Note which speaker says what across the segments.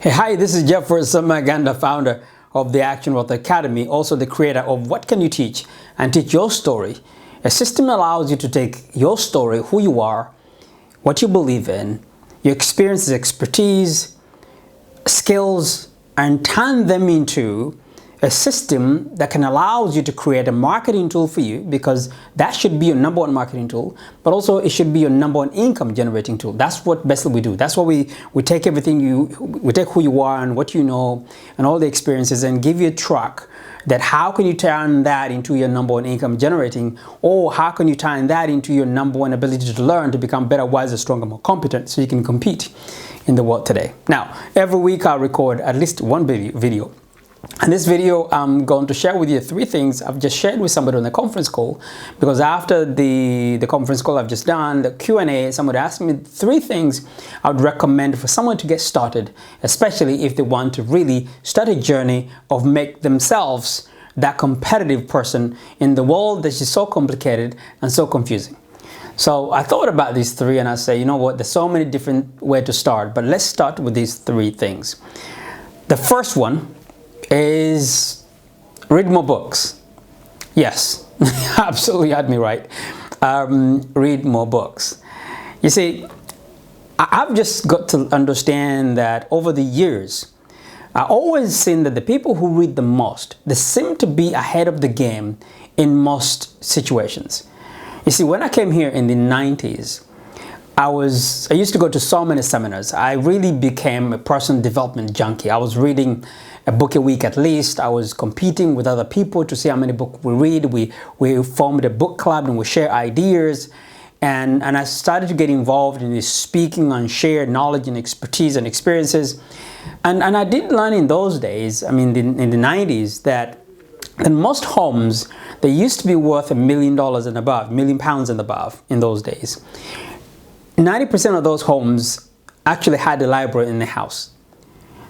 Speaker 1: Hey, hi, this is Jeffrey Samaganda, founder of the Action Wealth Academy, also the creator of What Can You Teach and Teach Your Story. A system allows you to take your story, who you are, what you believe in, your experiences, expertise, skills, and turn them into a system that can allow you to create a marketing tool for you, because that should be your number one marketing tool, but also it should be your number one income generating tool. That's what basically we do. That's what we take everything we take who you are and what you know and all the experiences and give you a track that how can you turn that into your number one income generating, or how can you turn that into your number one ability to learn, to become better, wiser, stronger, more competent, so you can compete in the world today. Now, every week I record at least one video. And this video, I'm going to share with you 3 things I've just shared with somebody on the conference call, because after the conference call I've just done, the Q&A, somebody asked me 3 things I would recommend for someone to get started, especially if they want to really start a journey of make themselves that competitive person in the world that is so complicated and so confusing. So I thought about these 3 and I say, you know what, there's so many different ways to start, but let's start with these 3 things. The first one is read more books. Yes, absolutely had me right. Read more books. You see, I've just got to understand that over the years, I've always seen that the people who read the most, they seem to be ahead of the game in most situations. You see, when I came here in the 90s, I used to go to so many seminars. I really became a personal development junkie. I was reading a book a week at least. I was competing with other people to see how many books we read. We formed a book club and we share ideas. And I started to get involved in this speaking on shared knowledge and expertise and experiences. And I did learn in those days, I mean in the 90s, that in most homes, they used to be worth $1 million and above, £1 million and above in those days. 90% of those homes actually had a library in the house.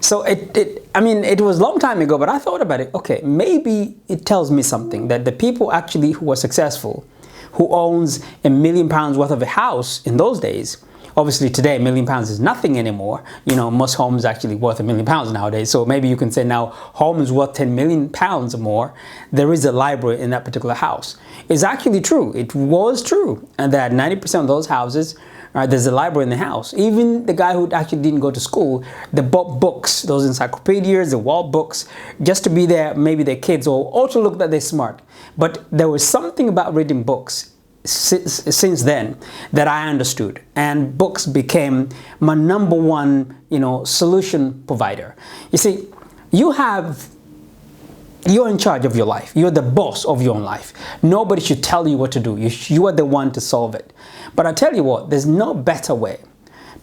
Speaker 1: So it was a long time ago, but I thought about it. Okay, maybe it tells me something that the people actually who were successful, who owns £1 million worth of a house in those days. Obviously today, £1 million is nothing anymore. You know, most homes actually worth £1 million nowadays. So maybe you can say now home is worth £10 million or more. There is a library in that particular house. It's actually true. It was true. And that 90% of those houses, there's a library in the house. Even the guy who actually didn't go to school, they bought books, those encyclopedias, the wall books, just to be there, maybe their kids, or to look that they're smart. But there was something about reading books since then that I understood, and books became my number one, solution provider. You see, you're in charge of your life. You're the boss of your own life. Nobody should tell you what to do. You are the one to solve it. But I tell you what, there's no better way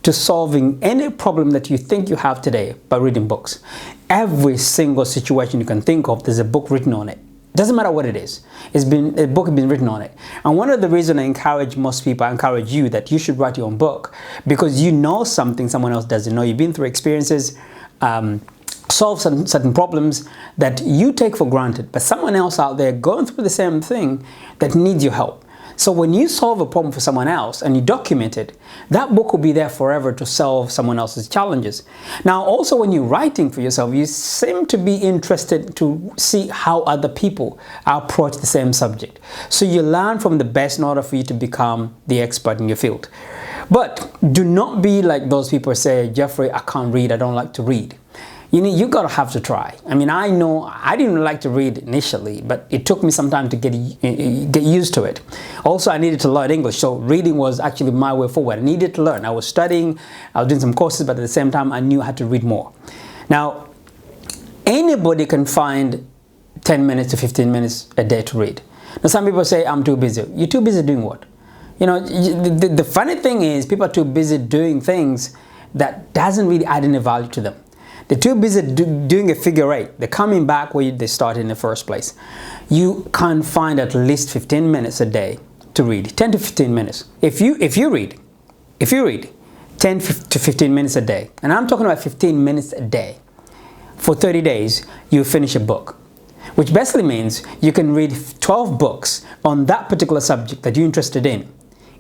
Speaker 1: to solving any problem that you think you have today by reading books. Every single situation you can think of, there's a book written on it. Doesn't matter what it is. A book has been written on it. And one of the reasons I encourage most people, I encourage you, that you should write your own book, because you know something someone else doesn't know. You've been through experiences, solve certain problems that you take for granted, but someone else out there going through the same thing that needs your help. So when you solve a problem for someone else and you document it, that book will be there forever to solve someone else's challenges. Now, also when you're writing for yourself, you seem to be interested to see how other people approach the same subject. So you learn from the best in order for you to become the expert in your field. But do not be like those people who say, Jeffrey, I can't read, I don't like to read. You gotta have to try. I mean, I know I didn't like to read initially, but it took me some time to get used to it. Also, I needed to learn English, so reading was actually my way forward. I needed to learn. I was studying, I was doing some courses, but at the same time, I knew how to read more. Now, anybody can find 10 minutes to 15 minutes a day to read. Now, some people say, I'm too busy. You're too busy doing what? The funny thing is, people are too busy doing things that doesn't really add any value to them. They're too busy doing a figure 8. They're coming back where they started in the first place. You can find at least 15 minutes a day to read, 10 to 15 minutes. If you read 10 to 15 minutes a day, and I'm talking about 15 minutes a day, for 30 days, you finish a book, which basically means you can read 12 books on that particular subject that you're interested in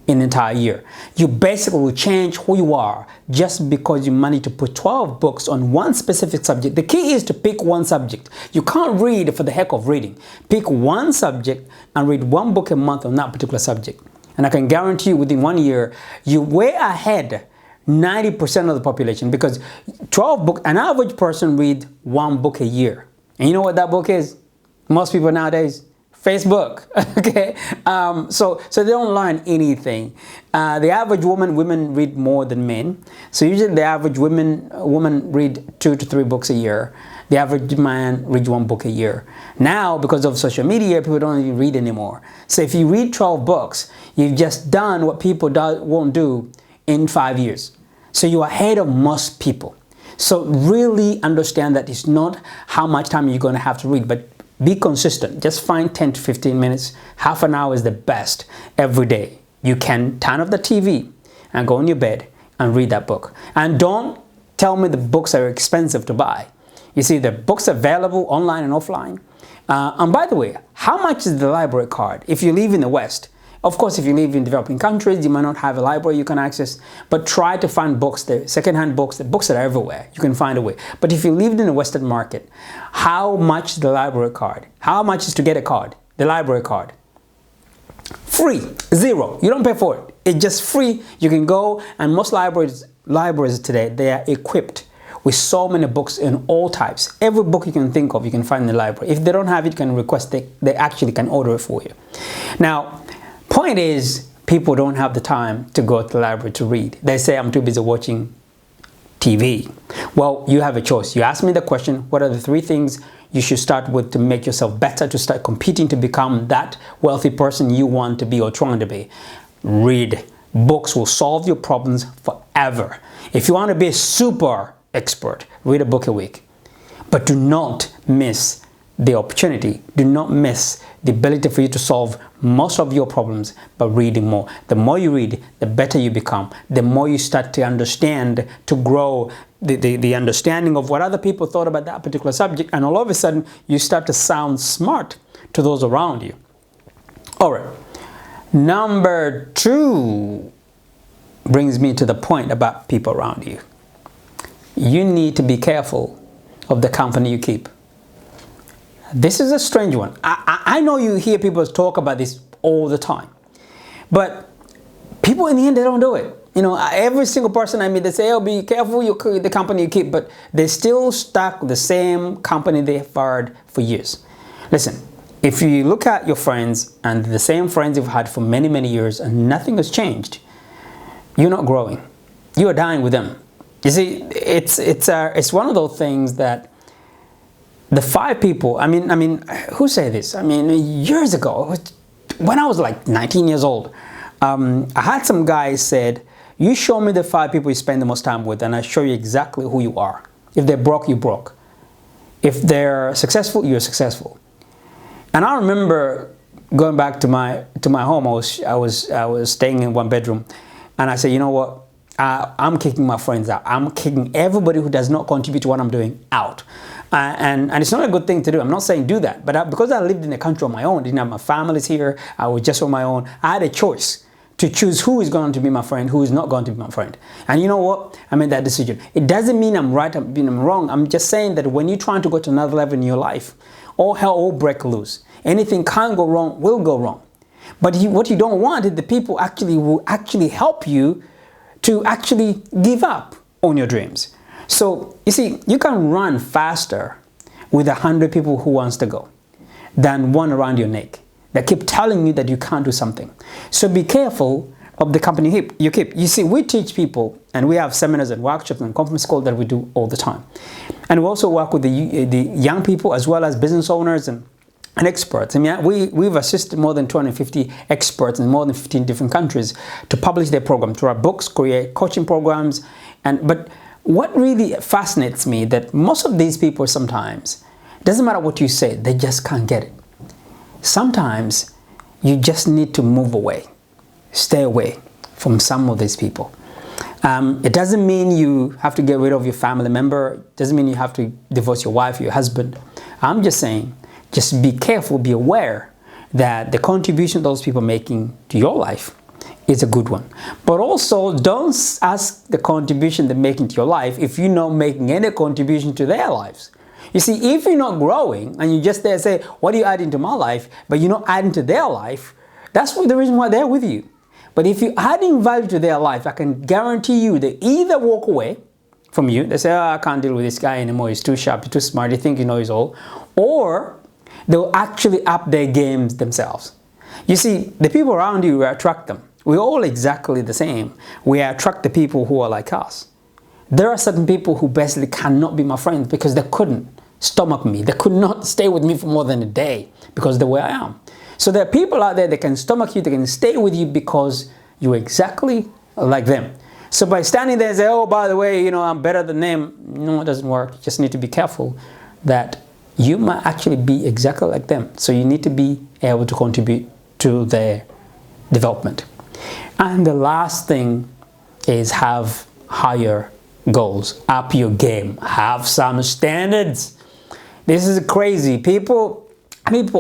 Speaker 1: in the entire year. You basically will change who you are just because you managed to put 12 books on one specific subject. The key is to pick one subject. You can't read for the heck of reading. Pick one subject and read one book a month on that particular subject. And I can guarantee you within 1 year, you're way ahead 90% of the population, because 12 books, an average person reads one book a year. And you know what that book is? Most people nowadays, Facebook. Okay, so they don't learn anything. The average women read more than men. So usually the average woman read 2 to 3 books a year. The average man reads 1 book a year. Now, because of social media, people don't even read anymore. So if you read 12 books, you've just done what people won't do in 5 years. So you're ahead of most people. So really understand that it's not how much time you're going to have to read, but be consistent. Just find 10 to 15 minutes. Half an hour is the best every day. You can turn off the TV and go in your bed and read that book. And don't tell me the books are expensive to buy. You see, the books are available online and offline. And by the way, how much is the library card if you live in the West? Of course, if you live in developing countries, you might not have a library you can access, but try to find books, the secondhand books, the books that are everywhere. You can find a way. But if you lived in the Western market, how much is the library card? How much is to get a card, the library card? Free, zero. You don't pay for it. It's just free. You can go, and most libraries today, they are equipped with so many books in all types. Every book you can think of, you can find in the library. If they don't have it, you can request they actually can order it for you. Now, point is, people don't have the time to go to the library to read. They say, I'm too busy watching TV. Well, you have a choice. You ask me the question, what are the 3 things you should start with to make yourself better, to start competing to become that wealthy person you want to be or trying to be? Read. Books will solve your problems forever. If you want to be a super expert, read a book a week. But do not miss the opportunity. Do not miss the ability for you to solve most of your problems by reading more. The more you read, the better you become. The more you start to understand, to grow the understanding of what other people thought about that particular subject, and all of a sudden you start to sound smart to those around you. All right. Number 2 brings me to the point about people around you. You need to be careful of the company you keep. This is a strange one. I know you hear people talk about this all the time, but people in the end, they don't do it. You know, every single person I meet, they say, oh, be careful the company you keep, but they still stuck with the same company they fired for years. Listen, if you look at your friends and the same friends you've had for many, many years and nothing has changed, you're not growing. You are dying with them. You see, it's one of those things that the 5 people, I mean, who say this? I mean, years ago, when I was like 19 years old, I had some guy said, you show me the 5 people you spend the most time with, and I show you exactly who you are. If they're broke, you're broke. If they're successful, you're successful. And I remember going back to my home. I was staying in 1 bedroom, and I said, you know what? I'm kicking my friends out. I'm kicking everybody who does not contribute to what I'm doing out. And it's not a good thing to do. I'm not saying do that, but because I lived in a country on my own, didn't have my families here, I was just on my own, I had a choice to choose who is going to be my friend, who is not going to be my friend. And you know what? I made that decision. It doesn't mean I'm right, I'm wrong. I'm just saying that when you're trying to go to another level in your life, all hell will break loose. Anything can go wrong, will go wrong. But what you don't want is the people will actually help you to actually give up on your dreams. So, you see, you can run faster with 100 people who wants to go than one around your neck that keep telling you that you can't do something. So be careful of the company you keep. You see, we teach people, and we have seminars and workshops and conference calls that we do all the time. And we also work with the young people as well as business owners and experts. I mean, we've assisted more than 250 experts in more than 15 different countries to publish their program, to write books, create coaching programs. But what really fascinates me that most of these people sometimes, it doesn't matter what you say, they just can't get it. Sometimes you just need to move away, stay away from some of these people. It doesn't mean you have to get rid of your family member. It doesn't mean you have to divorce your wife or your husband. I'm just saying, just be careful, be aware that the contribution those people are making to your life is a good one. But also, don't ask the contribution they're making to your life if you're not making any contribution to their lives. You see, if you're not growing and you just there say, what are you adding to my life, but you're not adding to their life, that's the reason why they're with you. But if you're adding value to their life, I can guarantee you they either walk away from you, they say, oh, I can't deal with this guy anymore, he's too sharp, he's too smart, they think he knows all, or they'll actually up their games themselves. You see, the people around you, attract them. We're all exactly the same. We attract the people who are like us. There are certain people who basically cannot be my friends because they couldn't stomach me. They could not stay with me for more than a day because of the way I am. So there are people out there that can stomach you, they can stay with you because you're exactly like them. So by standing there and say, oh, by the way, you know, I'm better than them, no, it doesn't work. You just need to be careful that you might actually be exactly like them. So you need to be able to contribute to their development. And the last thing is have higher goals. Up your game. Have some standards. This is crazy. People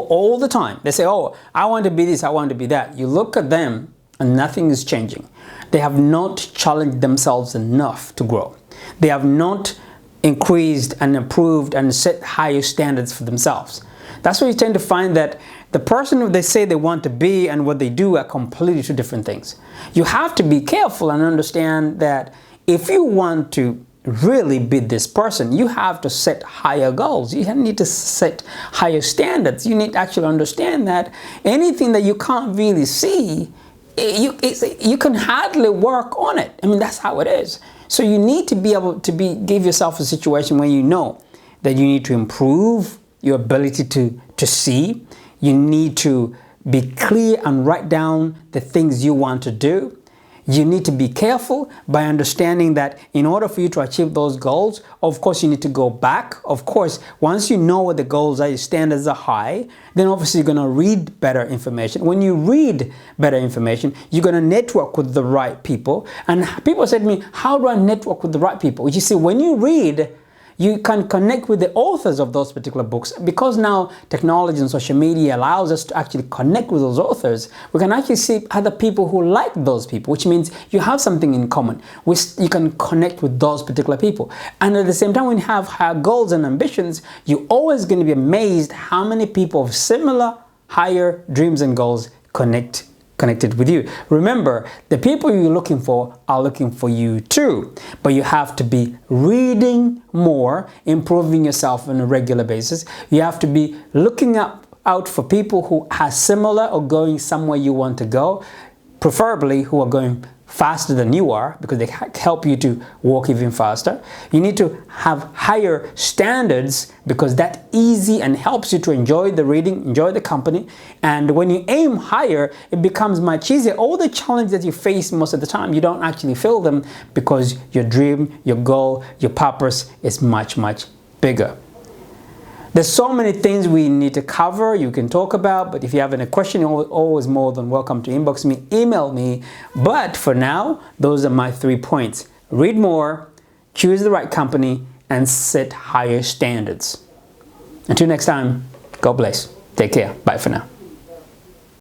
Speaker 1: all the time, they say, oh, I want to be this, I want to be that. You look at them and nothing is changing. They have not challenged themselves enough to grow. They have not increased and improved and set higher standards for themselves. That's why you tend to find that the person who they say they want to be and what they do are completely two different things. You have to be careful and understand that if you want to really be this person, you have to set higher goals. You need to set higher standards. You need to actually understand that anything that you can't really see, you can hardly work on it. I mean, that's how it is. So you need to be able to give yourself a situation where you know that you need to improve your ability to see. You need to be clear and write down the things you want to do. You need to be careful by understanding that in order for you to achieve those goals, of course, you need to go back. Of course, once you know what the goals are, your standards are high, then obviously you're going to read better information. When you read better information, you're going to network with the right people. And people say to me, how do I network with the right people? You see, when you read, you can connect with the authors of those particular books. Because now technology and social media allows us to actually connect with those authors, we can actually see other people who like those people, which means you have something in common. You can connect with those particular people. And at the same time, when you have higher goals and ambitions, you're always going to be amazed how many people of similar higher dreams and goals connected with you. Remember, the people you're looking for are looking for you too, but you have to be reading more, improving yourself on a regular basis. You have to be looking out for people who are similar or going somewhere you want to go, preferably who are going faster than you are, because they help you to walk even faster. You need to have higher standards because that's easy and helps you to enjoy the reading, enjoy the company. And when you aim higher, it becomes much easier. All the challenges that you face most of the time, you don't actually feel them because your dream, your goal, your purpose is much, much bigger. There's so many things we need to cover, you can talk about, but if you have any question, you're always more than welcome to inbox me, email me. But for now, those are my 3 points. Read more, choose the right company, and set higher standards. Until next time, God bless. Take care. Bye for now.